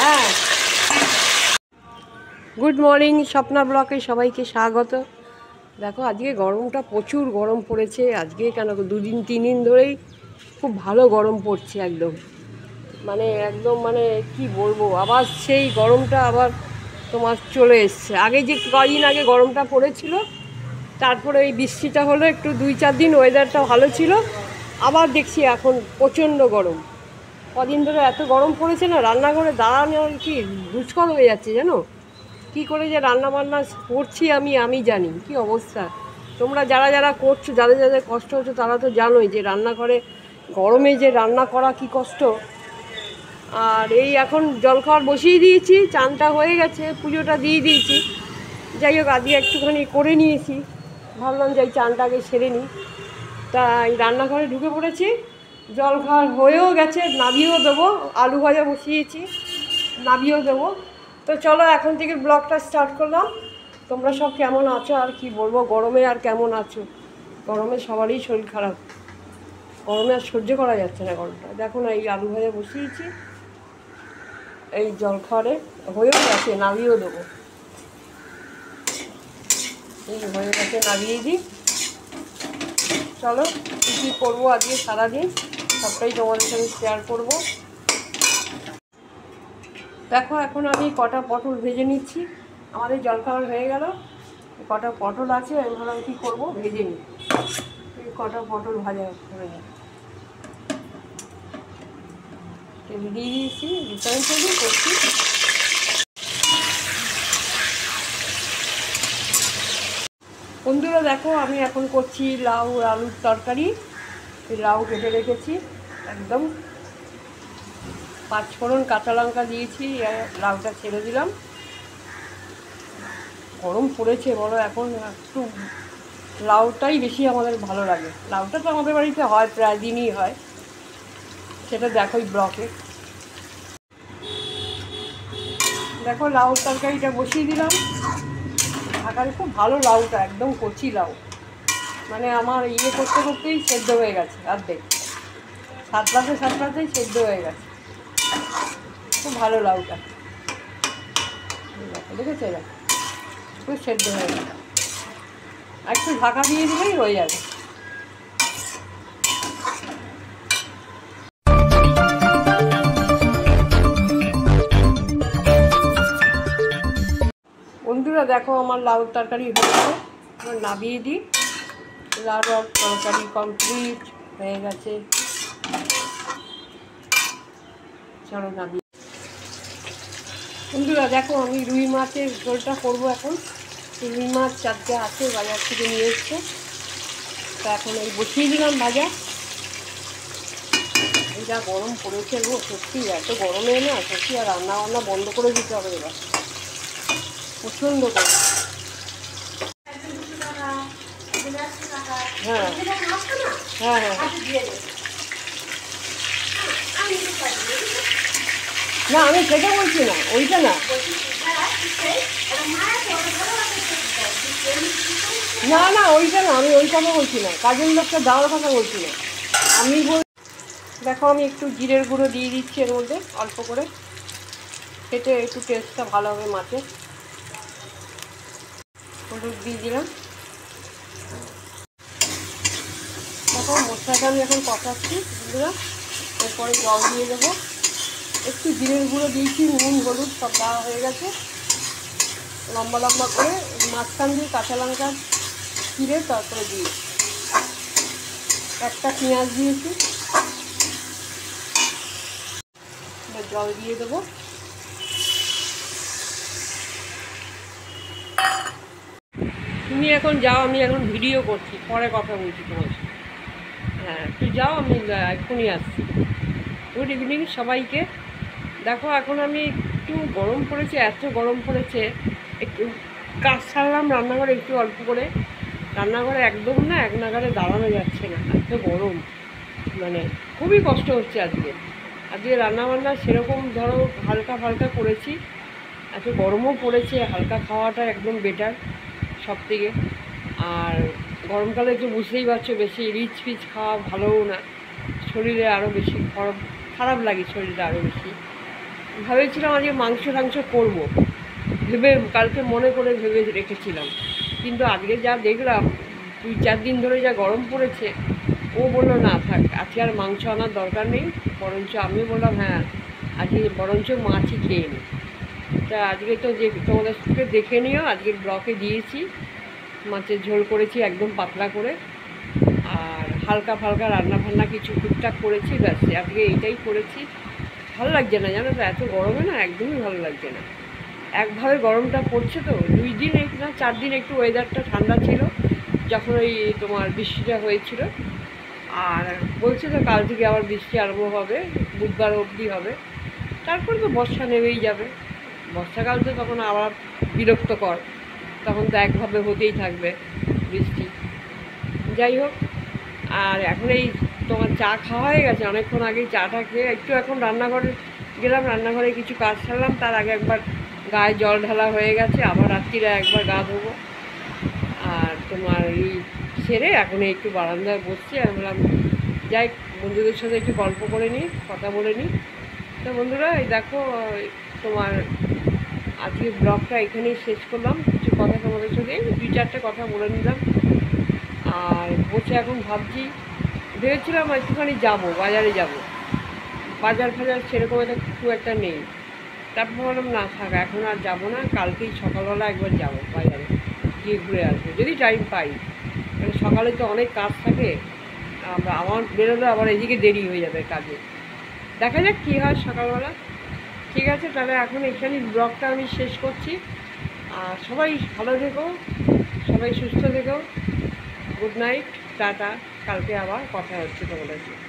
হ্যাঁ, good morning, Swapna ব্লকে সবাইকে স্বাগত। দেখো আজকে গরমটা প্রচুর গরম পড়েছে। আজকে কেন 2-3 দিন ধরেই খুব ভালো গরম পড়ছে একদম, মানে কি বলবো, আবার সেই গরমটা আবার তোমার চলে এসছে। আগে যে কদিন আগে গরমটা পড়েছিল, তারপরে এই বৃষ্টিটা হলো, একটু 2-4 দিন ওয়েদারটা ভালো ছিল, আবার দেখছি এখন প্রচণ্ড গরম। কদিন ধরে এত গরম পড়েছে না, রান্নাঘরে দাঁড়ানো কি দুষ্কর হয়ে যাচ্ছে জানো। কী করে যে রান্না বান্না করছি আমি জানি কি অবস্থা। তোমরা যারা যারা করছো, যাদের যাদের কষ্ট হচ্ছে, তারা তো জানোই যে রান্নাঘরে গরমে যে রান্না করা কি কষ্ট। আর এই এখন জলখাবার বসিয়ে দিয়েছি, চানটা হয়ে গেছে, পুজোটা দিয়ে দিয়েছি। যাই হোক, আজকে একটুখানি করে নিয়েছি, ভাবলাম যে এই চানটা আগে সেরে নিই। তাই রান্নাঘরে ঢুকে পড়েছি। জলখাবার হয়েও গেছে, নাবিয়েও দেবো, আলু ভাজা বসিয়েছি, নাবিয়েও দেবো। তো চলো এখন থেকে ব্লগটা স্টার্ট করলাম। তোমরা সব কেমন আছো আর কি বলবো, গরমে আর কেমন আছো? গরমে সবারই শরীর খারাপ, গরমে আর সহ্য করা যাচ্ছে না গরমটা। দেখো না, এই আলু ভাজা বসিয়েছি, এই জলখাবারে হয়েও গেছে, নাবিয়েও দেবো। এই হয়ে গেছে, নাবিয়ে দিই। চলো কী কী করবো আজকে সারাদিন সবটাই তোমাদের সাথে শেয়ার করবো। দেখো এখন আমি কটা পটল ভেজে নিচ্ছি। আমাদের জলখাবার হয়ে গেল, কটা পটল আছে, আমি ভাবলাম কী করবো, ভেজে নিই। কটা পটল ভাজা করে নিই, তেল দিয়ে দিয়েছি, রিফাইন তেলই করছি। বন্ধুরা দেখো, আমি এখন করছি লাউ আলুর তরকারি। লাউ কেটে রেখেছি একদম, 5 ফোড়ন কাঁচা লঙ্কা দিয়েছি, লাউটা ছেড়ে দিলাম। গরম পড়েছে বলো, এখন একটু লাউটাই বেশি আমাদের ভালো লাগে। লাউটা তো আমাদের বাড়িতে হয়, প্রায় দিনই হয়, সেটা দেখোই ব্লকে। দেখো লাউ তরকারিটা বসিয়ে দিলাম ঢাকায়। খুব ভালো লাউটা, একদম কচি লাউ, মানে আমার করতে করতেই সেদ্ধ হয়ে গেছে, অর্ধেক সাতলাতেই সেদ্ধ হয়ে গেছে। খুব ভালো লাউটা, দেখেছো, এরা খুব সেদ্ধ হয়ে গেছে। একটু ঢাকা দিয়ে দিলেই হয়ে যাবে। বন্ধুরা দেখো, আমার লাউ তরকারি হয়েছে, এবার নামিয়ে দিই। লাউ তরকারি কমপ্লিট হয়ে গেছে, চলো নামিয়ে। বন্ধুরা দেখো, আমি রুই মাছের ঝোলটা করবো এখন। রুই মাছ 4টে আছে, বাজার থেকে নিয়ে এসছে, তা এখন এই বসিয়ে দিলাম ভাজা। এই যা গরম পড়েছে গো, সত্যি এত গরমে না সত্যি আর রান্না বান্না বন্ধ করে দিতে হবে এবার, প্রচণ্ড গরম। হ্যাঁ হ্যাঁ হ্যাঁ, না আমি সেটা বলছি না, ওইটা না, না না ওইটা না, আমি ওই কথা বলছি না, কাজের লোকটা দেওয়ার কথা বলছি না। আমি দেখো, আমি একটু জিরের গুঁড়ো দিয়ে দিচ্ছি এর মধ্যে অল্প করে, খেতে একটু টেস্টটা ভালো হবে মাছের। হলুদ দিয়ে দিলাম। দেখো মশলাটা আমি এখন কষাচ্ছি বন্ধুরা, এরপরে জল দিয়ে দেবো। একটু জিরের গুঁড়ো দিয়েছি, নুন হলুদ সব দেওয়া হয়ে গেছে। লম্বা লম্বা করে মাঝখান দিয়ে কাঁচা লঙ্কা চিড়ে তারপরে দিয়ে একটা পেঁয়াজ দিয়েছি, জল দিয়ে দেবো। তুমি এখন যাও, আমি এখন ভিডিও করছি, পরে কথা বলছি তোমার সাথে। হ্যাঁ তুই যাও, আমি এখনই আসছি। গুড ইভিনিং সবাইকে। দেখো এখন আমি একটু গরম পড়েছে, এত গরম পড়েছে, একটু কাজ সারলাম রান্নাঘরে, একটু অল্প করে। রান্নাঘরে একদম না, এক নাগারে দাঁড়ানো যাচ্ছে না, এত গরম, মানে খুবই কষ্ট হচ্ছে আজকে। আজকে রান্নাবান্না সেরকম ধরো হালকা ফালকা করেছি, এত গরমও পড়েছে, হালকা খাওয়াটা একদম বেটার সব থেকে। আর গরমকালে তো বুঝতেই পারছো, বেশি রিচ ফিচ খাওয়া ভালোও না, শরীরে আরও বেশি খারাপ লাগে, শরীরটা আরও বেশি। ভেবেছিলাম আজকে মাংস টাংস করবো, ভেবে কালকে মনে করে ভেবে রেখেছিলাম, কিন্তু আজকে যা দেখলাম 2-4 দিন ধরে যা গরম পড়েছে, ও বললো না থাক, আজকে আর মাংস আনার দরকার নেই, বরঞ্চ আমি বললাম হ্যাঁ আজকে বরঞ্চ মাছই খেয়ে নিই। তা আজকে তো যে তোমাদের সাথে দেখে নিও, আজকে ব্লকে দিয়েছি মাছের ঝোল করেছি একদম পাতলা করে, আর হালকা ফালকা রান্না ফান্না কিছু টুকটাক করেছি, ব্যাস আজকে এইটাই করেছি। ভালো লাগছে না জানো তো, এত গরমে না একদমই ভালো লাগছে না। একভাবে গরমটা পড়ছে তো, 2 দিন না 4 দিন একটু ওয়েদারটা ঠান্ডা ছিল, যখন ওই তোমার বৃষ্টিটা হয়েছিল। আর বলছে তো কাল থেকে আবার বৃষ্টি আরম্ভ হবে, বুধবার অবধি হবে, তারপর তো বর্ষা নেমেই যাবে। বর্ষাকাল তো তখন আবার বিরক্তকর, তখন তো একভাবে হতেই থাকবে বৃষ্টি। যাই হোক, আর এখন এই তোমার চা খাওয়া হয়ে গেছে, অনেকক্ষণ আগেই চাটা খেয়ে একটু এখন রান্নাঘরে গেলাম, রান্নাঘরে কিছু কাজ সারলাম, তার আগে একবার গায়ে জল ঢালা হয়ে গেছে, আবার রাত্রিরে একবার গা ধোবো। আর তোমার এই সেরে এখন একটু বারান্দায় বসছি, আমি বললাম যাই বন্ধুদের সাথে একটু গল্প করে নিই, কথা বলে নিই। তো বন্ধুরা এই দেখো, তোমার আজকে ব্লগটা এখানেই শেষ করলাম, কিছু কথা তোমাদের সাথে 2-4টে কথা বলে নিলাম। আর বসে এখন ভাবছি, ভেবেছিলাম একটুখানি যাবো, বাজারে যাব, বাজার ফাজার সেরকম একটা খুব একটা নেই। তারপর বললাম না থাক, এখন আর যাবো না, কালকেই সকালবেলা একবার যাবো বাজারে, গিয়ে ঘুরে আসবো যদি টাইম পাই। মানে সকালে তো অনেক কাজ থাকে, আমার বেরোলে আবার এদিকে দেরি হয়ে যাবে কাজে। দেখা যাক কী হয় সকালবেলা। ঠিক আছে, তাহলে এখন এখানেই ব্লগটা আমি শেষ করছি। আর সবাই ভালো থেকো, সবাই সুস্থ থেকো। গুড নাইট, টাটা, কালকে আবার কথা হচ্ছে তোমাদের সাথে।